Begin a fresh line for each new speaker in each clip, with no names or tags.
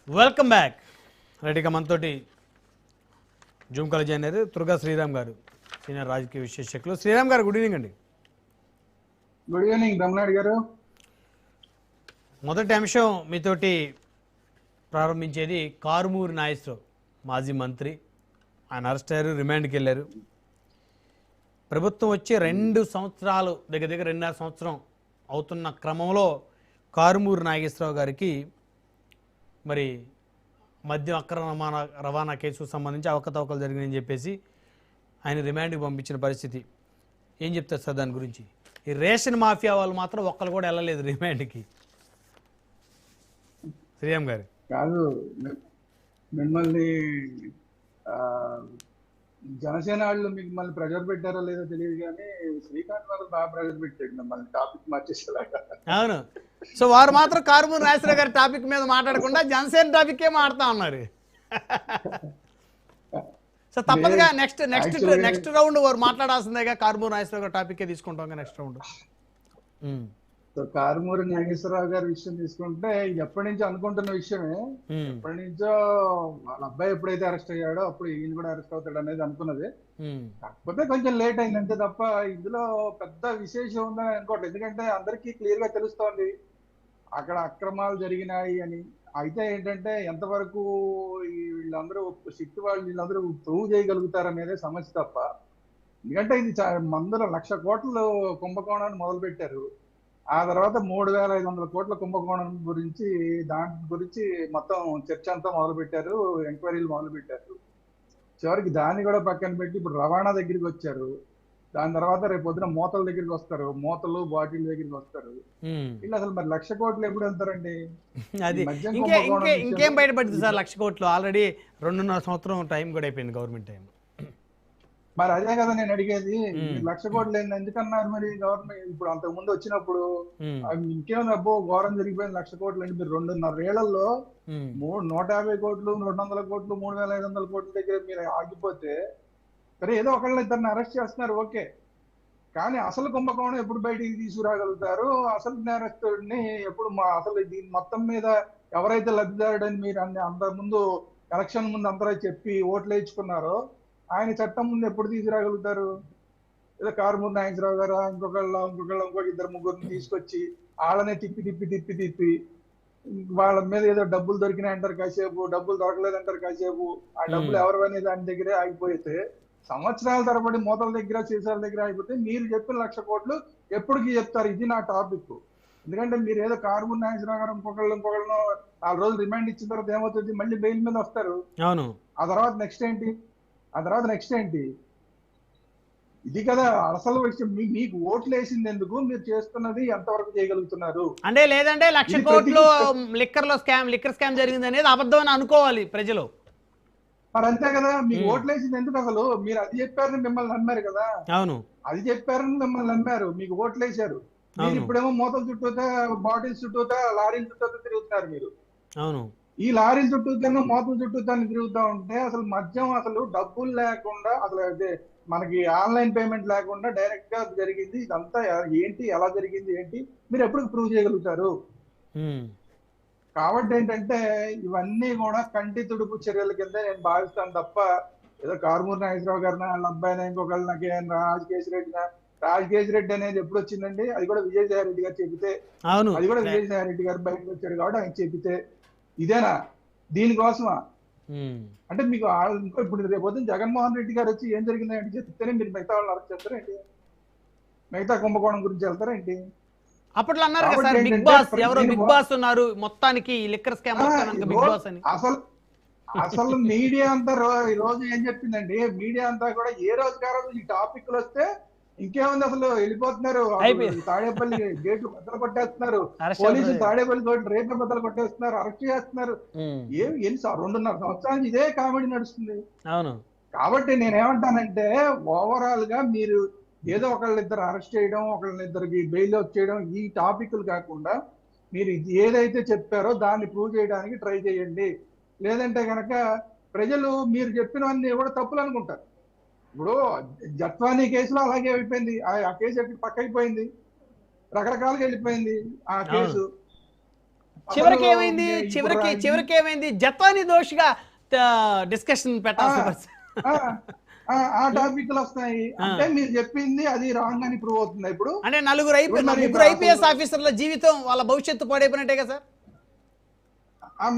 Welcome back. రెడ్డిగా మనతోటి Zoom call join అయ్యారు తుర్గా శ్రీరామ్ గారు, సీనియర్ రాజకీయ విశ్లేషకులు. శ్రీరామ్ గారు, గుడ్ ఈవినింగ్ అండి.
గుడ్ ఈవినింగ్ బ్రహ్మనాయుడు గారు.
మొదటి అంశం మీతోటి ప్రారంభించేది కారుమూరి నాగేశ్వరరావు, మాజీ మంత్రి. ఆయన అరెస్ట్ అయ్యారు, రిమాండ్కి వెళ్ళారు. ప్రభుత్వం వచ్చి 2 సంవత్సరాలు, దగ్గర 2.5 సంవత్సరం అవుతున్న క్రమంలో కారుమూరి నాగేశ్వరరావు గారికి మరి మద్యం అక్రమ రవాణా కేసుకు సంబంధించి అవకతవకలు జరిగినాయని చెప్పేసి ఆయన రిమాండ్కి పంపించిన పరిస్థితి. ఏం చెప్తారు సార్ దాని గురించి? ఈ రేషన్ మాఫియా వాళ్ళు మాత్రం ఒక్కరు కూడా వెళ్ళలేదు రిమాండ్కి. శ్రీరామ్ గారు,
కాదు, మిమ్మల్ని జనసేన వాళ్ళు మిమ్మల్ని ప్రెజర్ పెట్టారో లేదో తెలియదు కానీ శ్రీకాంత్ వాళ్ళు బాగా ప్రెజర్ పెట్టాడు మిమ్మల్ని టాపిక్ మార్చేసేలాగా.
అవును. సో వారు మాత్రం కారుమూరి నాగేశ్వరరావు గారి టాపిక్ మీద మాట్లాడకుండా జనసేన టాపిక్కే మాట్లాడుతూ ఉన్నారు. సో తప్పదుగా నెక్స్ట్ రౌండ్ వారు మాట్లాడాల్సిందేగా. కారుమూరి నాగేశ్వరరావు గారి టాపిక్కే తీసుకుంటాం నెక్స్ట్ రౌండ్.
కారుమూరి నాగేశ్వరరావు గారి విషయం తీసుకుంటే ఎప్పటి నుంచో అనుకుంటున్న విషయమే. ఎప్పటి నుంచో వాళ్ళ అబ్బాయి ఎప్పుడైతే అరెస్ట్ అయ్యాడో అప్పుడు ఈయన కూడా అరెస్ట్ అవుతాడు అనేది అనుకున్నది. కాకపోతే కొంచెం లేట్ అయింది అంతే తప్ప ఇందులో పెద్ద విశేషం ఉందని అనుకోవట్లేదు. ఎందుకంటే అందరికీ క్లియర్ గా తెలుస్తోంది అక్కడ అక్రమాలు జరిగినాయి అని. అయితే ఏంటంటే ఎంతవరకు వీళ్ళందరూ సిట్ వాళ్ళు వీళ్ళందరూ ప్రూవ్ చేయగలుగుతారనేదే సమస్య తప్ప. ఎందుకంటే ఇది మందుల 1,00,000 కోట్ల కుంభకోణాన్ని మొదలు పెట్టారు. ఆ తర్వాత 3,500 కోట్ల కుంభకోణం గురించి దాని గురించి మొత్తం చర్చ అంతా మొదలు పెట్టారు, ఎంక్వైరీలు మొదలు పెట్టారు. చివరికి దాన్ని కూడా పక్కన పెట్టి ఇప్పుడు రవాణా దగ్గరికి వచ్చారు. దాని తర్వాత రేపు పొద్దున మూతల దగ్గరికి వస్తారు, మూతలు బాటిల్ దగ్గరికి వస్తారు. వీళ్ళు అసలు మరి 1,00,000 కోట్లు ఎప్పుడు వెళ్తారండి?
అది ఇంకేం బయటపడుతుంది సార్? 1,00,000 కోట్లు ఆల్రెడీ 2.5 సంవత్సరం టైం కూడా అయిపోయింది, గవర్నమెంట్ టైం.
మరి అదే కదా నేను అడిగేది. 1,00,000 కోట్లు ఎందుకన్నారు మరి గవర్నమెంట్? ఇప్పుడు అంతకు ముందు వచ్చినప్పుడు ఇంకేం అబ్బో ఘోరం జరిగిపోయింది 1,00,000 కోట్లు అంటే మీరు 2.5 ఏళ్లలో 150 కోట్లు, 200 కోట్లు, 3,500 కోట్ల దగ్గర మీరు ఆగిపోతే సరే ఏదో ఒకళ్ళని అరెస్ట్ చేస్తున్నారు, ఓకే. కానీ అసలు కుంభకోణం ఎప్పుడు బయటికి తీసుకురాగలుగుతారు? అసలు నేరస్తుడిని ఎప్పుడు అసలు దీని మొత్తం మీద ఎవరైతే లబ్ధిదారుడని మీరు అంతకుముందు ఎలక్షన్ ముందు అందరూ చెప్పి ఓట్లు వేయించుకున్నారో ఆయన చట్టం ముందు ఎప్పుడు తీసుకురాగలుగుతారు? ఏదో కారుమూరి నాగేశ్వరరావు గారు ఇంకొక 2-3 తీసుకొచ్చి వాళ్ళనే తిప్పి వాళ్ళ మీద ఏదో డబ్బులు దొరికినాయంటారు కాసేపు, డబ్బులు దొరకలేదంటారు కాసేపు. ఆ డబ్బులు ఎవరివనే దాని దగ్గరే ఆగిపోతే సంవత్సరాల తరబడి మూతల దగ్గర సీసాల దగ్గర ఆగిపోతే మీరు చెప్పిన 1,00,000 కోట్లు ఎప్పటికీ చెప్తారు? ఇది నా టాపిక్. ఎందుకంటే మీరు ఏదో కారుమూరి నాగేశ్వరరావు గారు ఇంకొకళ్ళు 4 రోజులు రిమాండ్ ఇచ్చిన తర్వాత ఏమవుతుంది, మళ్ళీ బెయిల్ మీద వస్తారు. ఆ తర్వాత నెక్స్ట్ ఏంటి? ఇది కదా అసలు విషయం. మీకు ఓట్లు వేసింది ఎందుకు, మీరు చేస్తున్నది ఎంతవరకు చేయగలుగుతున్నారు
అంటే? లేదంటే 1,00,000 కోట్లు లిక్కర్ స్కామ్ జరిగింది అనేది అబద్ధం అని అనుకోవాలి ప్రజలు.
మరి అంతే కదా, మీకు ఓట్లు వేసింది ఎందుకు అసలు? మీరు అది చెప్పారని మిమ్మల్ని నమ్మారు కదా.
అవును,
అది చెప్పారని మిమ్మల్ని నమ్మారు, మీకు ఓట్లు వేశారు. మీరు ఇప్పుడేమో మూతల చుట్టూతా, బాటిల్స్ చుట్టూతా, లారీల చుట్టూతా తిరుగుతున్నారు మీరు.
అవును,
ఈ లారీల చుట్టూతాను మూతల చుట్టూతాను తిరుగుతూ ఉంటే అసలు మద్యం అసలు డబ్బులు లేకుండా అసలు మనకి ఆన్లైన్ పేమెంట్ లేకుండా డైరెక్ట్ గా జరిగింది. ఇదంతా ఏంటి, ఎలా జరిగింది ఏంటి, మీరు ఎప్పుడు ప్రూవ్ చేయగలుగుతారు? కాబట్టి ఏంటంటే ఇవన్నీ కూడా కంటి తుడుపు చర్యల కింద నేను భావిస్తాను తప్ప ఏదో కారుమూరి నాగేశ్వరరావు గారిన వాళ్ళ అబ్బాయినా ఇంకొకళ్ళు నాకు రాజకేశ్ రెడ్డి అనేది ఎప్పుడు వచ్చిందండి? అది కూడా విజయసాయి రెడ్డి గారు చెబితే, అది కూడా విజయసాయి రెడ్డి గారు బయటకు వచ్చారు కాబట్టి ఆయన చెబితే ఇదేనా? దీనికోసమా? అంటే మీకు ఇప్పుడు రేపు పొద్దున్న జగన్మోహన్ రెడ్డి గారు వచ్చి ఏం జరిగిందని చెప్తేనే మీరు మిగతా వాళ్ళని అరెస్ట్ చేస్తారేంటి? మిగతా కుంభకోణం గురించి వెళ్తారేంటి?
అప్పట్లో అన్నారు కదా సార్, బిగ్ బాస్ ఎవరో బిగ్ బాస్ ఉన్నారు మొత్తానికి లిక్కర్ స్కామ్ బిగ్ బాస్ అని.
అసలు మీడియా అంతా రోజు ఏం చెప్పిందండి? మీడియా అంతా కూడా ఏ రోజు కాదు ఈ టాపిక్లు వస్తే ఇంకేముంది, అసలు వెళ్ళిపోతున్నారు. తాడేపల్లి గేట్లు బద్దలు కొట్టేస్తున్నారు, పోలీసులు తాడేపల్లి రేపే బద్దలు కొట్టేస్తున్నారు, అరెస్ట్ చేస్తున్నారు. 2.5 సంవత్సరానికి ఇదే కామెడీ నడుస్తుంది. కాబట్టి నేనేమంటానంటే ఓవరాల్ గా మీరు ఏదో ఒకళ్ళిద్దరు అరెస్ట్ చేయడం, ఒకళ్ళిద్దరికి బెయిల్ అవుట్ చేయడం, ఈ టాపిక్లు కాకుండా మీరు ఏదైతే చెప్పారో దాన్ని ప్రూవ్ చేయడానికి ట్రై చేయండి. లేదంటే కనుక ప్రజలు మీరు చెప్పినవన్నీ కూడా తప్పులు అనుకుంటారు. ఇప్పుడు జత్వానీ కేసులో అలాగే అయిపోయింది. ఆ కేసు పక్కైపోయింది, రకరకాలుగా వెళ్ళిపోయింది ఆ కేసు.
చివరికి ఏమైంది, చివరికి ఏమైంది, జత్వాని దోషిగా డిస్కషన్ పెట్టాల్సి
ఆ టాపిక్లు వస్తాయి. అంటే మీరు చెప్పింది అది రాంగ్ అని ప్రూవ్ అవుతుంది. ఇప్పుడు
అంటే ముగ్గురు ఐపీఎస్ ఆఫీసర్ల జీవితం, వాళ్ళ భవిష్యత్తు పాడైపోయినట్టే కదా సార్.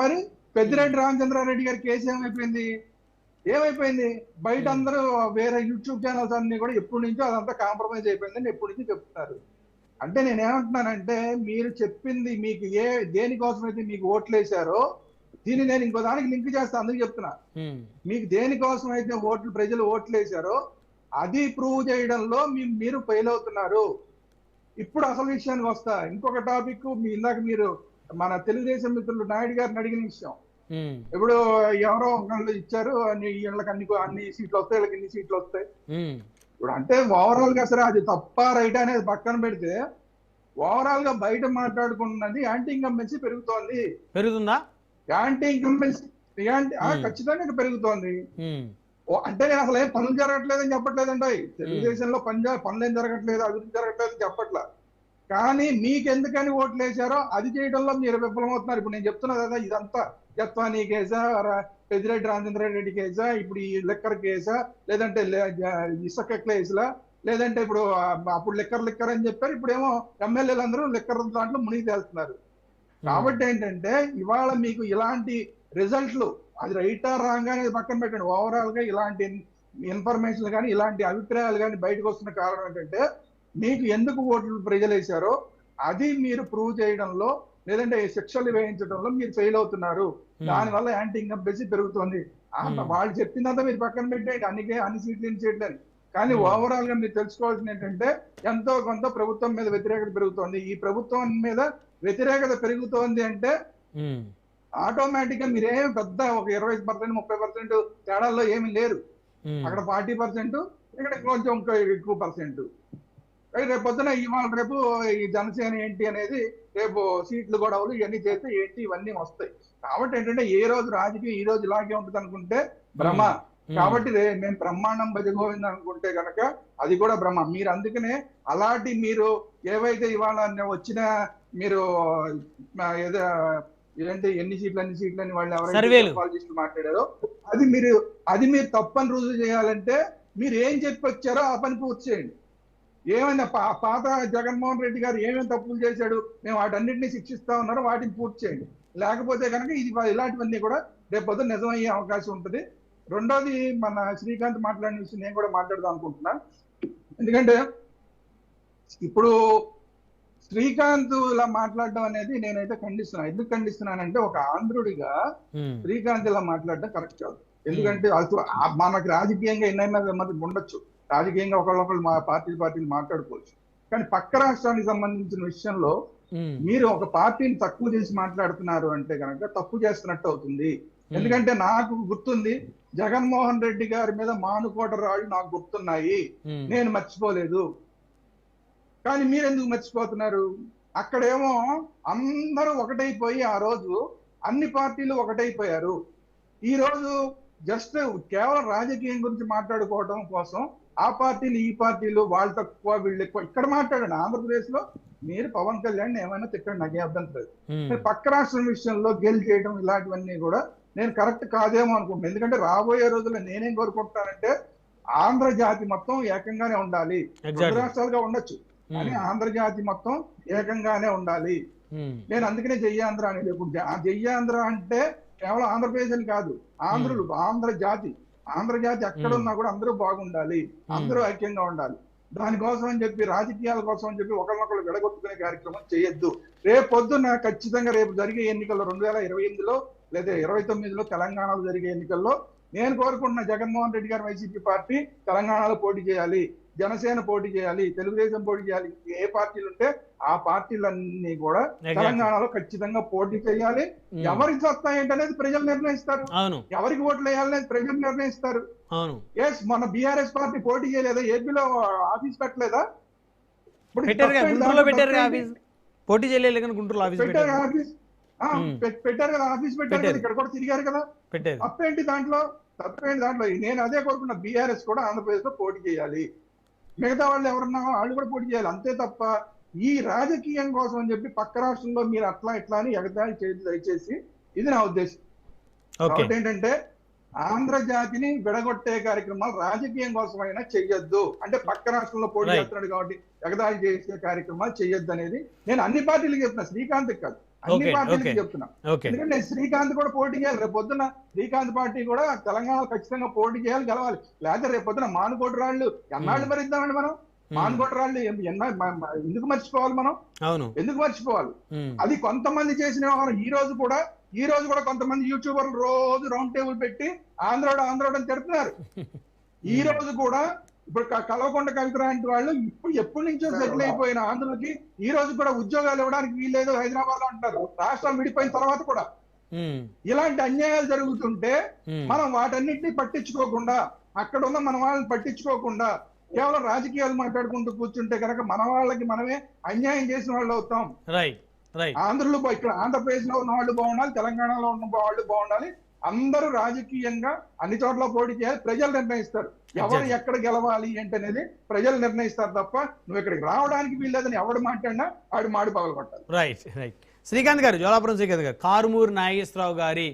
మరి పెద్దిరెడ్డి రామచంద్రారెడ్డి గారి కేసు ఏమైపోయింది? బయట అందరూ వేరే యూట్యూబ్ ఛానల్స్ అన్ని కూడా ఎప్పటి నుంచో అదంతా కాంప్రమైజ్ అయిపోయిందని ఎప్పటి నుంచో చెప్తున్నారు. అంటే నేనేమంటున్నానంటే, మీరు చెప్పింది మీకు దేనికోసం అయితే మీకు ఓట్లు వేశారో దీన్ని నేను ఇంకో దానికి లింక్ చేస్తా, అందుకు చెప్తున్నా. మీకు దేనికోసం అయితే ప్రజలు ఓట్లు వేశారో అది ప్రూవ్ చేయడంలో మీరు ఫెయిల్ అవుతున్నారు. ఇప్పుడు అసలు విషయానికి వస్తా. ఇంకొక టాపిక్, ఇందాక మీరు మన తెలుగుదేశం మిత్రులు నాయుడు గారిని అడిగిన విషయం. ఇప్పుడు ఎవరో ఒకళ్ళు ఇచ్చారు, వీళ్ళకి అన్ని సీట్లు వస్తాయి, వీళ్ళకి ఇన్ని సీట్లు వస్తాయి. ఇప్పుడు అంటే ఓవరాల్ గా సరే అది తప్ప రైట్ అనేది పక్కన పెడితే, ఓవరాల్ గా బయట మాట్లాడుకున్నది యాంటీ ఇన్కంబెన్సీ పెరుగుతుందా? యాంటీ ఇన్కంబెన్సీ ఖచ్చితంగా పెరుగుతోంది. అంటే నేను అసలు ఏం పనులు జరగట్లేదని చెప్పట్లేదండి. తెలుగుదేశంలో పనులు ఏం జరగట్లేదు, అభివృద్ధి జరగట్లేదు చెప్పట్లా. కానీ మీకెందుకని ఓట్లు వేశారో అది చేయడంలో మీరు విఫలమవుతున్నారు. ఇప్పుడు నేను చెప్తున్నా కదా, ఇదంతా జత్వానీ కేసా, పెద్దిరెడ్డి రామచంద్రారెడ్డి కేసా, ఇప్పుడు ఈ లిక్కర్ కేసా, లేదంటే ఇసుక కేసులా, లేదంటే ఇప్పుడు అప్పుడు లిక్కర్ అని చెప్పారు, ఇప్పుడేమో ఎమ్మెల్యేలు అందరూ లిక్కర్ దాంట్లో మునిగి తేలుతున్నారు. కాబట్టి ఏంటంటే, ఇవాళ మీకు ఇలాంటి రిజల్ట్లు అది రైటా రాంగ్ అనేది పక్కన పెట్టండి, ఓవరాల్ గా ఇలాంటి ఇన్ఫర్మేషన్ కానీ ఇలాంటి అభిప్రాయాలు కానీ బయటకు వస్తున్న కారణం ఏంటంటే, మీకు ఎందుకు ఓట్లు ప్రజలు వేశారో అది మీరు ప్రూవ్ చేయడంలో, లేదంటే శిక్షలు వేయించడంలో మీరు ఫెయిల్ అవుతున్నారు. దానివల్ల యాంటీ ఇన్కంబెన్సీ పెరుగుతుంది. వాళ్ళు చెప్పిందంతా మీరు పక్కన పెట్టేయండి, అన్ని సీట్లు అని. కానీ ఓవరాల్ గా మీరు తెలుసుకోవాల్సింది ఏంటంటే, ఎంతో కొంత ప్రభుత్వం మీద వ్యతిరేకత పెరుగుతోంది. ఈ ప్రభుత్వం మీద వ్యతిరేకత పెరుగుతోంది అంటే ఆటోమేటిక్ గా మీరేం పెద్ద ఒక 20% 30% తేడాల్లో ఏమి లేరు. అక్కడ 40%, ఇక్కడ కొంచెం ఎక్కువ పర్సెంట్. రేపు పొద్దున రేపు ఈ జనసేన ఏంటి అనేది, రేపు సీట్లు గొడవలు ఇవన్నీ చేస్తే ఏంటి ఇవన్నీ వస్తాయి. కాబట్టి ఏంటంటే, ఏ రోజు రాజకీయం ఈ రోజు ఇలాగే ఉంటుంది అనుకుంటే భ్రమ. కాబట్టి మేము బ్రహ్మాండం భజగోవిందం అనుకుంటే కనుక అది కూడా భ్రమ. మీరు అందుకనే అలాంటి మీరు ఏవైతే ఇవాళ వచ్చిన మీరు ఏంటి అన్ని సీట్లు అని వాళ్ళు ఎవరైతే మాట్లాడారో అది మీరు తప్పని రుజువు చేయాలంటే మీరు ఏం చెప్పి వచ్చారో ఆ పని పూర్తి చేయండి. ఏమైనా పాత జగన్మోహన్ రెడ్డి గారు ఏమేమి తప్పులు చేశాడు, మేము వాటన్నింటినీ శిక్షిస్తా ఉన్నారో వాటిని పూర్తి చేయండి. లేకపోతే కనుక ఇలాంటివన్నీ కూడా రేపు పొద్దున నిజమయ్యే అవకాశం ఉంటుంది. రెండోది, మన శ్రీకాంత్ మాట్లాడిన విషయం నేను కూడా మాట్లాడదాం అనుకుంటున్నా. ఎందుకంటే ఇప్పుడు శ్రీకాంత్ ఇలా మాట్లాడడం అనేది నేనైతే ఖండిస్తున్నాను. ఎందుకు ఖండిస్తున్నానంటే, ఒక ఆంధ్రుడిగా శ్రీకాంత్ ఇలా మాట్లాడడం కరెక్ట్ కాదు. ఎందుకంటే మనకు రాజకీయంగా ఎన్నైనా మంది ఉండొచ్చు, రాజకీయంగా ఒకళ్ళొకళ్ళు మా పార్టీలు మాట్లాడుకోవచ్చు. కానీ పక్క రాష్ట్రానికి సంబంధించిన విషయంలో మీరు ఒక పార్టీని తక్కువ చేసి మాట్లాడుతున్నారు అంటే కనుక తప్పు చేస్తున్నట్టు అవుతుంది. ఎందుకంటే నాకు గుర్తుంది, జగన్మోహన్ రెడ్డి గారి మీద మానుకోట రాళ్ళు నాకు గుర్తున్నాయి, నేను మర్చిపోలేదు. కానీ మీరెందుకు మర్చిపోతున్నారు? అక్కడేమో అందరూ ఒకటైపోయి ఆ రోజు అన్ని పార్టీలు ఒకటైపోయారు. ఈ రోజు జస్ట్ కేవలం రాజకీయం గురించి మాట్లాడుకోవడం కోసం ఆ పార్టీలు ఈ పార్టీలు వాళ్ళు తక్కువ వీళ్ళు ఎక్కువ ఇక్కడ మాట్లాడండి. ఆంధ్రప్రదేశ్ లో మీరు పవన్ కళ్యాణ్ ఏమైనా తిట్టండి, నాకే అర్థం లేదు. పక్క రాష్ట్రం విషయంలో గెలి చేయడం ఇలాంటివన్నీ కూడా నేను కరెక్ట్ కాదేమో అనుకుంటున్నాను. ఎందుకంటే రాబోయే రోజుల్లో నేనేం కోరుకుంటున్నానంటే, ఆంధ్ర జాతి మొత్తం ఏకంగానే ఉండాలి. రెండు రాష్ట్రాలుగా ఉండొచ్చు, కానీ ఆంధ్రజాతి మొత్తం ఏకంగానే ఉండాలి. నేను అందుకనే జయ్యాంధ్ర అనేది. జయ్యాంధ్ర అంటే కేవలం ఆంధ్రప్రదేశ్ అని కాదు, ఆంధ్రజాతి ఎక్కడున్నా కూడా అందరూ బాగుండాలి, అందరూ ఐక్యంగా ఉండాలి. దానికోసం అని చెప్పి, రాజకీయాల కోసం అని చెప్పి ఒకరినొకరు విడగొట్టుకునే కార్యక్రమం చేయొద్దు. రేపు పొద్దున్న ఖచ్చితంగా రేపు జరిగే ఎన్నికల్లో 2028లో లేదా 2029లో తెలంగాణలో జరిగే ఎన్నికల్లో నేను కోరుకుంటున్న జగన్మోహన్ రెడ్డి గారు వైసీపీ పార్టీ తెలంగాణలో పోటీ చేయాలి, జనసేన పోటీ చేయాలి, తెలుగుదేశం పోటీ చేయాలి. ఏ పార్టీలు ఉంటే ఆ పార్టీలన్నీ కూడా తెలంగాణలో ఖచ్చితంగా పోటీ చేయాలి. ఎవరికి సత్తా ఏంటనేది ప్రజలు నిర్ణయిస్తారు, ఎవరికి ఓట్లు వేయాలనేది ప్రజలు నిర్ణయిస్తారు. ఎస్, మన బీఆర్ఎస్ పార్టీ పోటీ చేయలేదా? ఏపీలో ఆఫీస్ పెట్టలేదా?
పెట్టారు
కదా, ఆఫీస్ పెట్టారు కదా, ఇక్కడ కూడా తిరిగారు కదా. తప్పేంటి దాంట్లో? నేను అదే కోరుకున్న, బీఆర్ఎస్ కూడా ఆంధ్రప్రదేశ్ లో పోటీ చేయాలి, మిగతా వాళ్ళు ఎవరన్నా వాళ్ళు కూడా పోటీ చేయాలి. అంతే తప్ప ఈ రాజకీయం కోసం అని చెప్పి పక్క రాష్ట్రంలో మీరు అట్లా ఇట్లా అని ఎగతాళి చేయదు దయచేసి. ఇది నా ఉద్దేశం.
ఓకే
కాబట్టి ఏంటంటే ఆంధ్ర జాతిని విడగొట్టే కార్యక్రమాలు రాజకీయం కోసమైనా చెయ్యొద్దు. అంటే పక్క రాష్ట్రంలో పోటీ
Right.
చేస్తున్నాడు కాబట్టి ఎగతాళి చేసే కార్యక్రమాలు చెయ్యొద్దు అనేది నేను అన్ని పార్టీలకు చెప్తున్నా, శ్రీకాంత్ కాదు, అన్ని
Okay,
పార్టీలకు
okay.
చెప్తున్నా.
ఓకే
ఎందుకంటే నేను శ్రీకాంత్ కూడా పోటీ చేయాలి. రేపు పొద్దున శ్రీకాంత్ పార్టీ కూడా తెలంగాణలో ఖచ్చితంగా పోటీ చేయాలి, గెలవాలి. లేకపోతే రేపు పొద్దున మానుకోటి రాళ్ళు ఎన్నాళ్ళు భరిద్దామండి మనం? మానుకోటి రాళ్ళు ఎందుకు మర్చిపోవాలి మనం?
అవును
ఎందుకు మర్చిపోవాలి?
ఉమ్,
అది కొంతమంది చేసిన వ్యవహారం. ఈ రోజు కూడా కొంతమంది యూట్యూబర్లు రోజు రౌండ్ టేబుల్ పెట్టి ఆంధ్రోడు అని తిడుతున్నారు. ఈ రోజు కూడా ఇప్పుడు కల్వకుంట్ల కవిత లాంటి వాళ్ళు ఎప్పటి నుంచో సెటిల్ అయిపోయిన ఆంధ్రులకి ఈ రోజు కూడా ఉద్యోగాలు ఇవ్వడానికి వీల్లేదు హైదరాబాద్ లో అంటారు, రాష్ట్రం విడిపోయిన తర్వాత కూడా.
ఉమ్,
ఇలాంటి అన్యాయాలు జరుగుతుంటే
ఉమ్,
మనం వాటన్నిటిని పట్టించుకోకుండా, అక్కడ ఉన్న మన వాళ్ళని పట్టించుకోకుండా కేవలం రాజకీయాలు మాట్లాడుకుంటూ కూర్చుంటే కనుక మన వాళ్ళకి మనమే అన్యాయం చేసిన వాళ్ళు అవుతాం.
రైట్ రైట్
ఆంధ్రలో ఇక్కడ ఆంధ్రప్రదేశ్ లో ఉన్న వాళ్ళు బాగుండాలి, తెలంగాణలో ఉన్న వాళ్ళు బాగుండాలి. అందరూ రాజకీయంగా అన్ని చోట్ల పోటీ చేయాలి. ప్రజలు నిర్ణయిస్తారు ఎవరు
Exactly.
ఎక్కడ గెలవాలి ఏంటనేది ప్రజలు నిర్ణయిస్తారు తప్ప నువ్వు ఇక్కడికి రావడానికి వీల్లేదని ఎవడు మాట్లాడినా ఆడు మాడి పగలగొట్టాలి.
రైట్ రైట్ శ్రీకాంత్ గారు, జ్వాలాపురం శ్రీకాంత్ గారు, కారుమూరి నాగేశ్వరరావు గారి